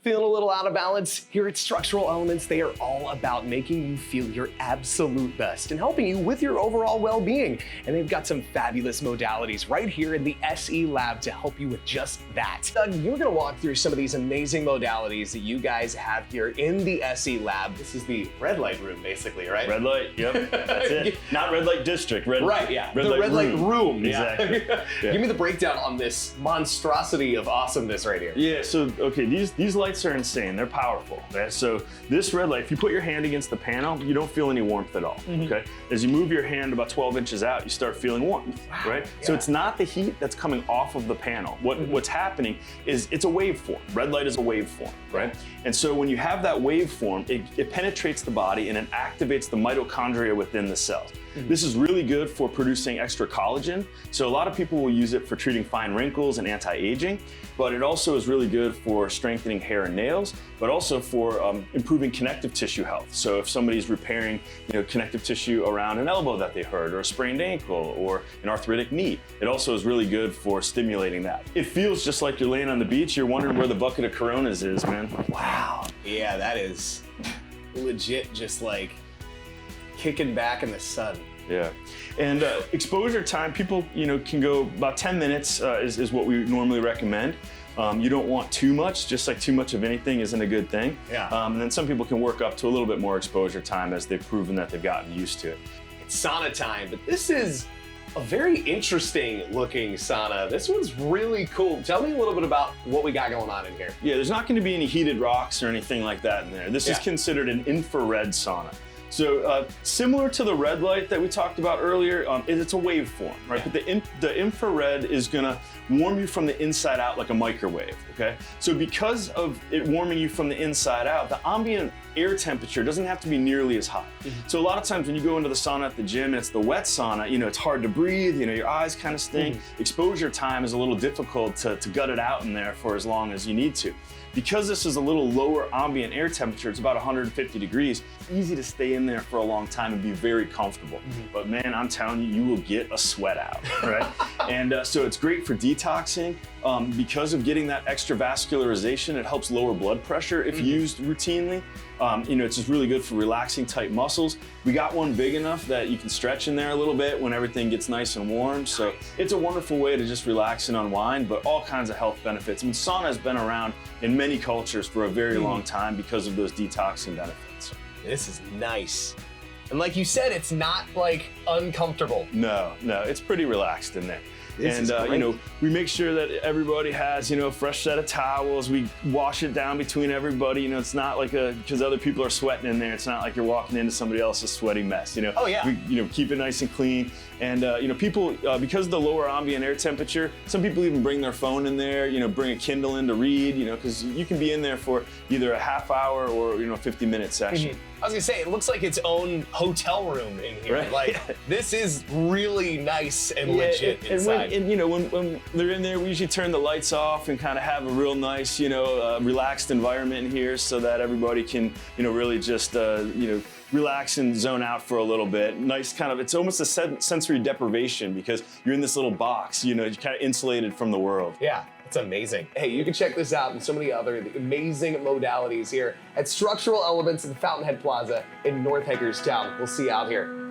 Feeling a little out of balance? Here at Structural Elements, they are all about making you feel your absolute best and helping you with your overall well-being. And they've got some fabulous modalities right here in the SE Lab to help you with just that. Doug, you're gonna walk through some of these amazing modalities that you guys have here in the SE Lab. This is the red light room, basically, right? Red light, yep, that's it. Not red light district, red right, yeah. The red light room. Exactly. Yeah. Give me the breakdown on this monstrosity of awesomeness right here. Yeah, so, okay, these lights are insane. They're powerful. Okay? So this red light, if you put your hand against the panel, you don't feel any warmth at all, okay? As you move your hand about 12 inches out, you start feeling warmth, right? Yeah. So it's not the heat that's coming off of the panel. What's happening is it's a waveform. Red light is a waveform, right? And so when you have that waveform, it penetrates the body and it activates the mitochondria within the cells. This is really good for producing extra collagen. So a lot of people will use it for treating fine wrinkles and anti-aging, but it also is really good for strengthening hair and nails, but also for improving connective tissue health. So if somebody's repairing, connective tissue around an elbow that they hurt, or a sprained ankle, or an arthritic knee, it also is really good for stimulating that. It feels just like you're laying on the beach. You're wondering where the bucket of Coronas is, man. Wow. Yeah, that is legit, just like kicking back in the sun. Yeah, and exposure time, people can go about 10 minutes is what we normally recommend. You don't want too much, just like too much of anything isn't a good thing. Yeah. And then some people can work up to a little bit more exposure time as they've proven that they've gotten used to it. It's sauna time, but this is a very interesting looking sauna. This one's really cool. Tell me a little bit about what we got going on in here. Yeah, there's not going to be any heated rocks or anything like that in there. This is considered an infrared sauna. So similar to the red light that we talked about earlier, it's a waveform, right? But the infrared is gonna warm you from the inside out like a microwave, okay? So because of it warming you from the inside out, the ambient air temperature doesn't have to be nearly as hot. So a lot of times when you go into the sauna at the gym and it's the wet sauna, it's hard to breathe, your eyes kind of sting. Exposure time is a little difficult to gut it out in there for as long as you need to. Because this is a little lower ambient air temperature, it's about 150 degrees, it's easy to stay in there for a long time and be very comfortable. But man, I'm telling you, you will get a sweat out, right? And so it's great for detoxing. Because of getting that extra vascularization, it helps lower blood pressure if used routinely. It's just really good for relaxing tight muscles. We got one big enough that you can stretch in there a little bit when everything gets nice and warm. So it's a wonderful way to just relax and unwind, but all kinds of health benefits. I mean, sauna has been around in many cultures for a very long time because of those detoxing benefits. This is nice. And like you said, it's not like uncomfortable. No, it's pretty relaxed in there. This and is great. we make sure that everybody has a fresh set of towels. We wash it down between everybody. It's not like because other people are sweating in there. It's not like you're walking into somebody else's sweaty mess. Oh yeah. We keep it nice and clean. And people because of the lower ambient air temperature, some people even bring their phone in there. Bring a Kindle in to read. Because you can be in there for either a half hour or a 50-minute session. I was gonna say, it looks like its own hotel room in here. Right. Like, this is really nice and legit inside. When they're in there, we usually turn the lights off and kind of have a real nice, relaxed environment in here so that everybody can, really just, relax and zone out for a little bit. Nice kind of, it's almost a sensory deprivation because you're in this little box, you're kind of insulated from the world. Yeah. It's amazing. Hey, you can check this out and so many other amazing modalities here at Structural Elements in the Fountainhead Plaza in North Hagerstown. We'll see you out here.